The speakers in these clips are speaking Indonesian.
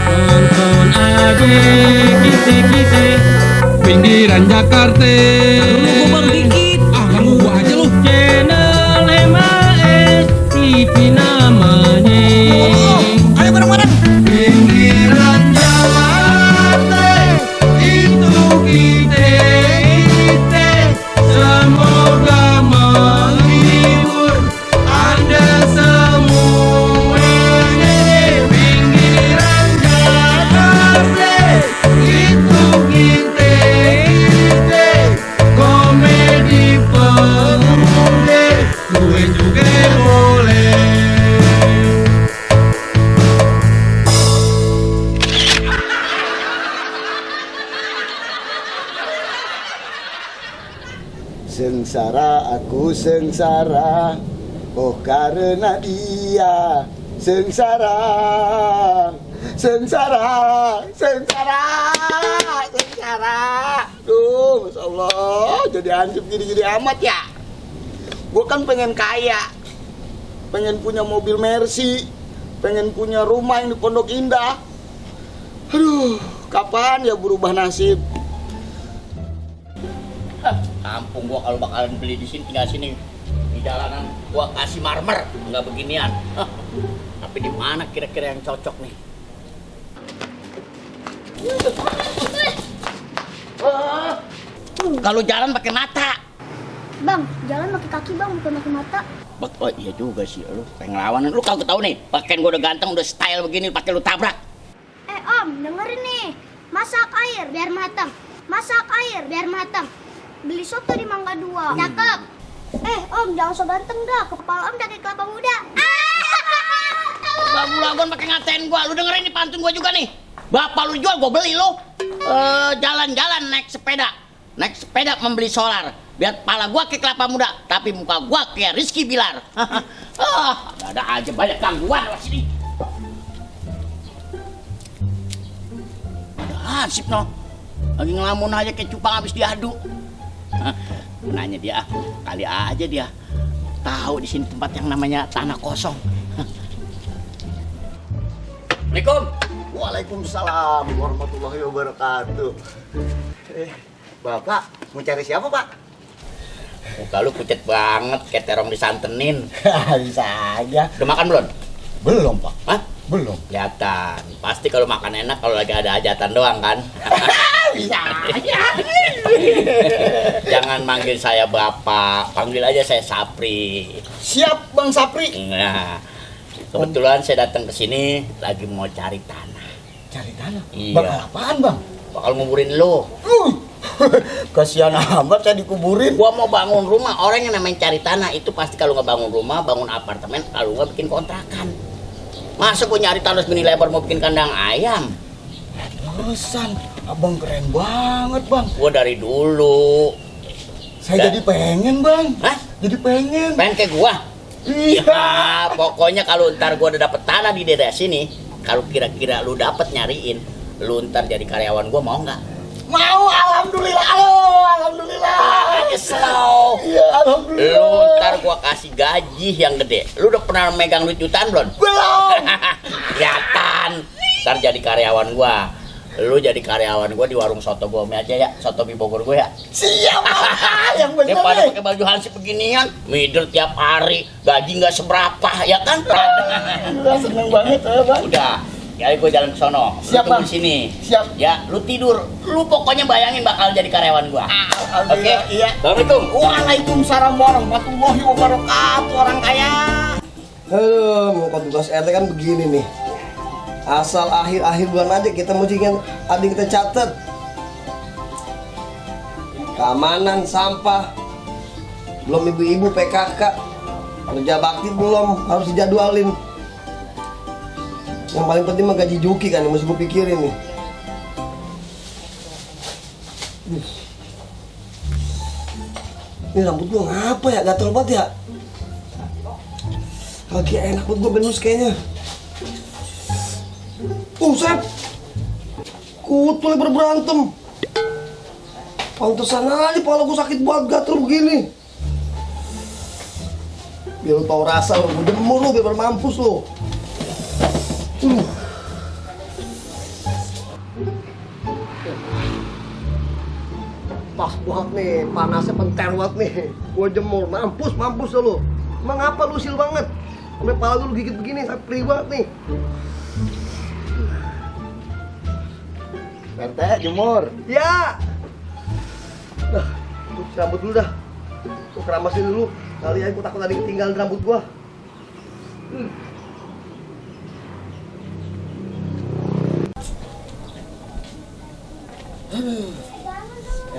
Tonton aja kita pinggiran Jakarta. Lu baru dikit. Ah, kamu gua aja lu. Channel MAS TV namanya. Ayo bareng-bareng. Pinggiran Jakarta itu kita semoga menghibur Anda semuanya. Pinggiran Jakarta itu kita komedi pemuda gue juga boleh. Sengsara aku sengsara, oh karena dia. Sengsara, sengsara, sengsara, sengsara. Duh, Masya Allah, jadi hancur gini-gini amat ya. Gue kan pengen kaya, pengen punya mobil Mercy, pengen punya rumah yang di Pondok Indah. Aduh, kapan ya berubah nasib? Kampung gua kalau bakalan beli di sini, tinggal sini di jalanan gua kasih marmer, nggak beginian. Tapi di mana kira-kira yang cocok nih? Kalau jalan pakai mata. Bang, jalan pakai kaki bang, bukan pakai mata. Oh iya juga sih, lu pengen ngelawan. Lu kagak tahu nih, pakaian gua udah ganteng, udah style begini, pakai lu tabrak. Om, dengerin nih. Masak air biar matang. Masak air biar matang. Beli soto di Mangga 2. Cakep. Om, jangan so ganteng dah. Kepala om udah kayak kelapa muda. Lagu-laguan pakai ngatain gua, lu dengerin nih pantun gua juga nih. Bapak lu jual, gua beli lu. Jalan-jalan naik sepeda. Naik sepeda membeli solar. Biar kepala gua kayak kelapa muda, tapi muka gua kayak Rizky Bilar. Ada aja banyak gangguan di sini. Ada hansip no. Lagi ngelamun aja kayak cupang habis diadu. Nanya dia, kali aja dia tahu di sini tempat yang namanya tanah kosong. Assalamualaikum. Waalaikumsalam warahmatullahi wabarakatuh. Bapak mau cari siapa, Pak? Muka lu pucet banget, kayak terong disantenin. Bisa aja. Udah makan belum? Belum, Pak. Hah? Belum. Kelihatan. Pasti kalau makan enak kalau lagi ada hajatan doang kan? Bisa aja. Jangan manggil saya Bapak, panggil aja saya Sapri. Siap, Bang Sapri. Nah, kebetulan saya datang ke sini lagi mau cari tanah. Cari tanah? Iya. Bakal apaan, Bang? Bakal nguburin lo. Kasihan amat saya dikuburin. Gua mau bangun rumah, orang yang namanya cari tanah itu pasti kalau nggak bangun rumah, bangun apartemen, kalau nggak bikin kontrakan. Masa gua nyari tanah segini lebar mau bikin kandang ayam? Bosan, abang keren banget, Bang. Gua dari dulu. Saya jadi pengen, Bang. Hah? Jadi pengen. Pengen kayak gua? Iya. Ya, pokoknya kalau ntar gua udah dapet tanah di daerah sini, kalau kira-kira lu dapet nyariin, lu ntar jadi karyawan gua mau nggak? Mau, alhamdulillah. Alhamdulillah. Aja slow. Iya, alhamdulillah. Lu ntar gua kasih gaji yang gede. Lu udah pernah megang duit jutaan belum? Belum. Kelihatan. Ntar jadi karyawan gua. Lu jadi karyawan gua di warung soto gua aja ya, soto mie Bogor gua ya. Siap, yang bener Daripada nih. pakai baju hansip beginian, middle tiap hari, gaji nggak seberapa, ya kan? Udah seneng banget ya, Bang. Udah, ya gua jalan ke sono. Lu Siap, tunggu Bang. di sini. Siap. Ya, lu tidur. Lu pokoknya bayangin bakal jadi karyawan gua. Alhamdulillah. Oke? Iya. Assalamualaikum. Waalaikumsalam warahmatullahi wabarakatuh, orang kaya. Aduh, mau tugas RT kan begini nih. Asal akhir-akhir bulan aja kita mesti kan ada yang kita catat. Keamanan, sampah, belum ibu-ibu PKK, kerja bakti belum, harus dijadwalin. Yang paling penting mah gaji Juki kan, yang mesti gue pikirin nih. Ini rambut gue ngapa ya, gatel banget ya. Lagi enak buat gue benus kayaknya. Sep, kutu lebar berantem. Pantesan aja kepala gue sakit banget gatel begini. Biar lu tau rasa lu, gue jemur lu biar mampus lu. Pas banget nih, panasnya penter banget nih. Gue jemur, mampus lu. Emang apa lu sil banget? Sampai pala lu gigit begini, sampai perih banget nih. RT jemur. Ya. Dah, gue rambut dulu dah. Gue keramasin dulu. Kali aja gue takut ada yang ketinggalan rambut gua.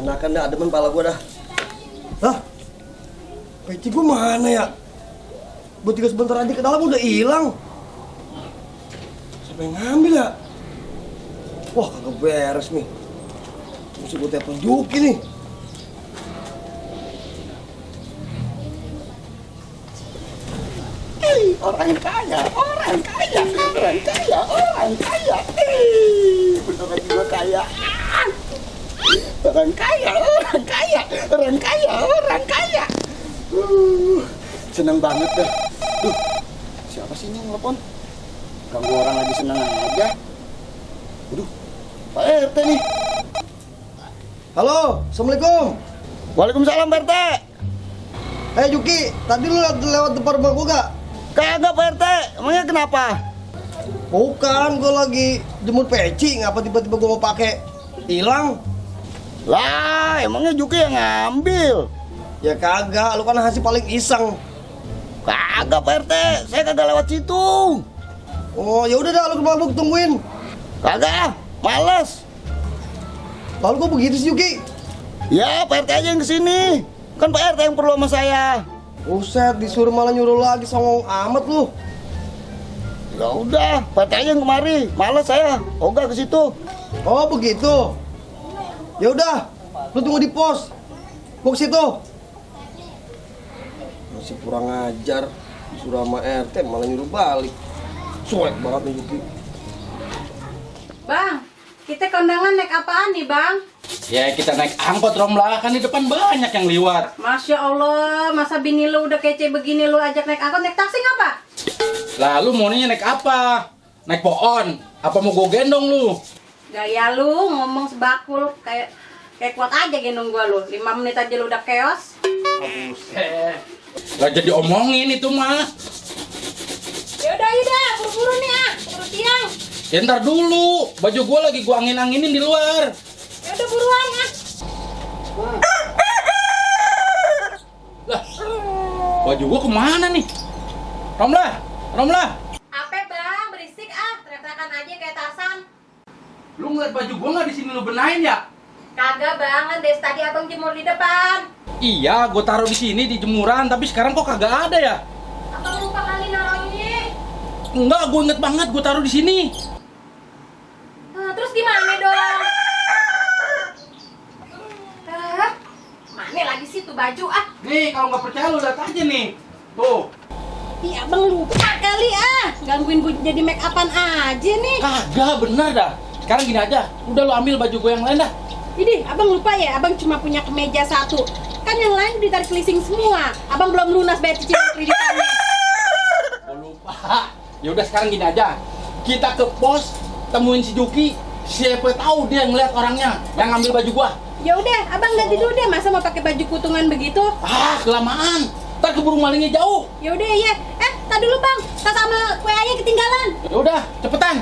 Enakan dah, demen pala gua dah. Hah? Peci gua mana ya? Gua tinggal sebentar aja ke dalam udah hilang. Siapa yang ngambil ya? Wah, kagak beres nih. Mesti gua telepon Juki nih. Orang kaya. Beneran juga kaya. Orang kaya. Seneng banget dah. Siapa sih ini yang telepon? Ganggu orang lagi seneng aja. Waduh, Pak RT nih. Halo, Assalamualaikum. Waalaikumsalam Pak RT. Juki, tadi lu lewat depan rumah gua gak? Kagak Pak RT, emangnya kenapa? Bukan, gua lagi jemur peci, ngapa tiba-tiba gua mau pakai hilang? Lah, emangnya Juki yang ngambil? Ya kagak, lu kan hasil paling iseng. Kagak Pak RT, saya kagak lewat situ. Oh, ya udah dah, lu ke rumah gua tungguin. Kagak, males. Lalu kok begitu sih Juki? Ya, Pak RT aja yang kesini. Kan Pak RT yang perlu sama saya. Buset, disuruh malah nyuruh lagi, songong amat lu. Ya udah, Pak RT aja yang kemari. Males saya, ogah ke situ. Oh, begitu. Ya udah, lu tunggu di pos. Gua ke situ. Masih kurang ajar, disuruh sama RT malah nyuruh balik. Cuek banget nih Juki. Bang, kita kondangan naik apaan nih bang? Ya kita naik angkot Romlah, kan di depan banyak yang liwat. Masya Allah, masa bini lu udah kece begini lu ajak naik angkot, naik taksi ngapa? Lalu maunya naik apa? Naik pohon? Apa mau gue gendong lu? Gaya lu ngomong sebakul, kayak kuat aja gendong gua lu. 5 menit aja lu udah keos. Buset. Gak jadi omongin itu mah. Yaudah, buru-buru nih buru siang. Ya ntar dulu, baju gue lagi gue angin-anginin di luar. Yaudah buruan Lah, baju gue kemana nih? Romlah. Apa bang, berisik teriak-teriakan aja kayak Tarsan. Lu ngeliat baju gue nggak di sini lu benahin ya? Kagak banget, dari tadi abang jemur di depan. Iya, gue taruh di sini di jemuran, tapi sekarang kok kagak ada ya? Abang lupa kali naruhnya. Enggak, gue inget banget gue taruh di sini. Terus gimana dong? Mana lagi sih tuh baju Nih, kalau nggak percaya lu lihat aja nih. Tuh. Iya abang lupa kali gangguin gue jadi make upan aja nih. Kagak, bener dah. Sekarang gini aja, udah lu ambil baju gue yang lain dah. Ini abang lupa ya, abang cuma punya kemeja 1. Kan yang lain ditarik leasing semua. Abang belum lunas bayar cicilan kreditannya. Oh, lupa. Ya udah sekarang gini aja. Kita ke pos, temuin si Juki. Siapa tahu dia ngeliat orangnya yang ngambil baju gua. Ya udah, abang ganti dulu deh. Masa mau pakai baju kutungan begitu? Kelamaan. Ntar keburu malingnya jauh. Ya udah ya. Tar dulu bang, tas sama WA-nya ketinggalan. Ya udah, cepetan.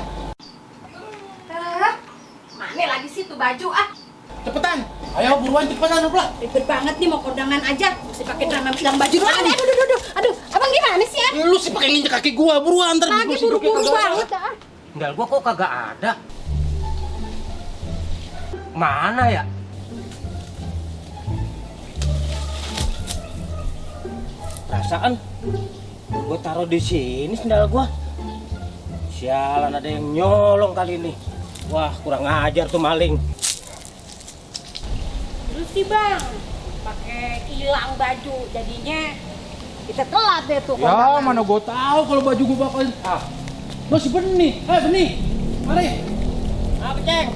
Mana lagi sih tuh baju Cepetan. Ayo buruan cepetan lah. Ribet banget nih mau kondangan aja. Mesti pakai drama bilang baju dulu. Aduh, abang gimana sih Lu sih pakai nginjek kaki gua, buruan ntar. Lagi buru-buru banget Sendal gua kok kagak ada. Mana ya? Perasaan gua taruh di sini sendal gua. Sialan, ada yang nyolong kali ini. Wah, kurang ajar tuh maling. Terus sih bang, pakai hilang baju, jadinya kita telat deh tuh. Ya, mana gua tahu kalau baju gua bakal. Lu si Benih. Benih. Mari. Apa, Ceng?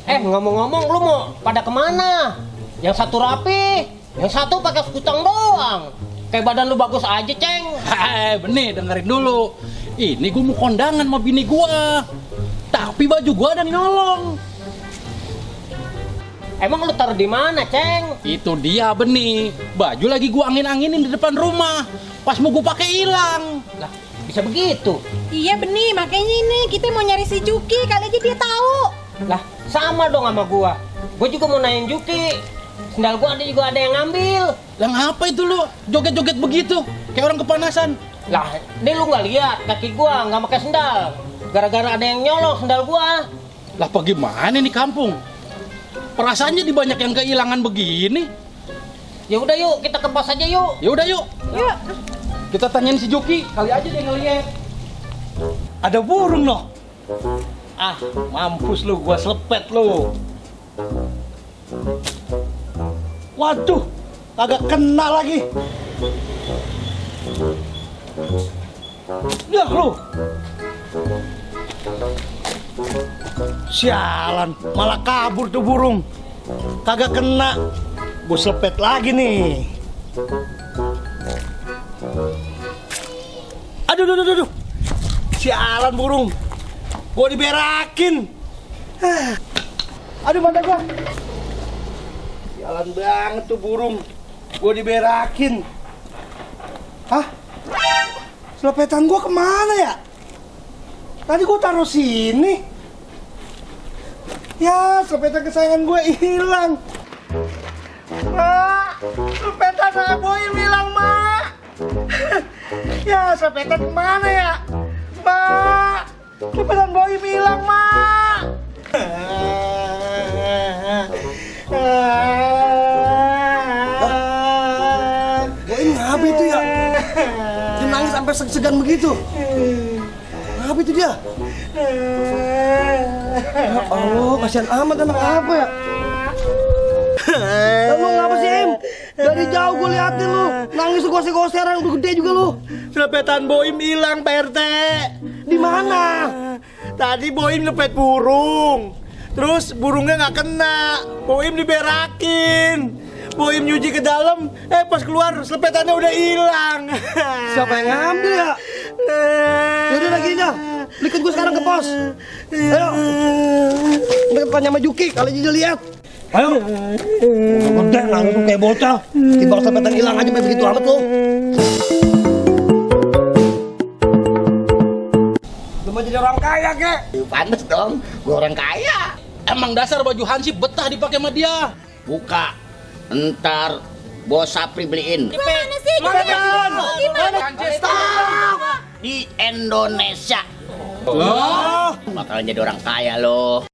Ngomong-ngomong, lu mau pada kemana? Yang satu rapi, yang satu pakai kutang doang. Kayak badan lu bagus aja, Ceng. Hei, benih, dengerin dulu. Ini gue mau kondangan sama bini gua. Tapi baju gua ada nyolong. Emang lu taruh di mana, Ceng? Itu dia benih. Baju lagi gua angin-anginin di depan rumah. Pas mau gua pakai hilang. Lah, bisa begitu. Iya benih, makanya ini kita mau nyari si Juki, kali aja dia tahu. Lah, sama dong sama gua. Gua juga mau nanyain Juki. Sendal gua juga ada yang ngambil. Lah ngapa itu lu joget-joget begitu? Kayak orang kepanasan. Lah, ini lu nggak lihat kaki gua nggak pakai sendal. Gara-gara ada yang nyolong sendal gua. Lah bagaimana nih kampung? Perasaannya di banyak yang kehilangan begini. Ya udah yuk, kita ke pos aja yuk. Ya udah yuk. Yuk. Kita tanyain si Juki, kali aja dia ngeliat. Ada burung noh. Ah, mampus lu, gua selepet lu. Waduh, kagak kena lagi. Dah lu. Sialan, malah kabur tuh burung. Kagak kena. Gua selepet lagi nih. Aduh, aduh, aduh, aduh. Sialan burung. Gua diberakin. Aduh, mata gua. Sialan banget tuh burung. Gua diberakin. Hah? Selepetan gua kemana ya? Tadi gua taruh sini. Ya, selepetan kesayangan gua hilang. Mak, selepetan saya Boim hilang, Mak. Ya, selepetan kemana ya? Mak, selepetan Boim hilang, Mak. Boim ngapa itu ya? Dia nangis sampai segan begitu. Ngapa itu dia? Ya Allah, kasihan amat anak apa ya? Lu ngapa sih, Im? Dari jauh gue liatin lu, nangis goser-goseran, udah gede juga lu. Selepetan Boim hilang, Pak RT. Di mana? Tadi Boim lepet burung. Terus burungnya nggak kena. Boim diberakin. Boim nyuci ke dalam, pas keluar selepetannya udah hilang. Siapa yang ngambil ya? Yaudah lagi aja, ikut gue sekarang ke pos. Ayo, kita tanya sama Juki, kalau dia lihat. Ayo, gede langsung kayak bocah. Tiba selepetan hilang aja begitu amat lo. Lu mau jadi orang kaya kek? Pantes dong, gue orang kaya. Emang dasar baju hansip betah dipakai sama dia. Buka, ntar bos Sapri beliin. Gimana sih? Di Indonesia. Loh? Bakal jadi orang kaya loh.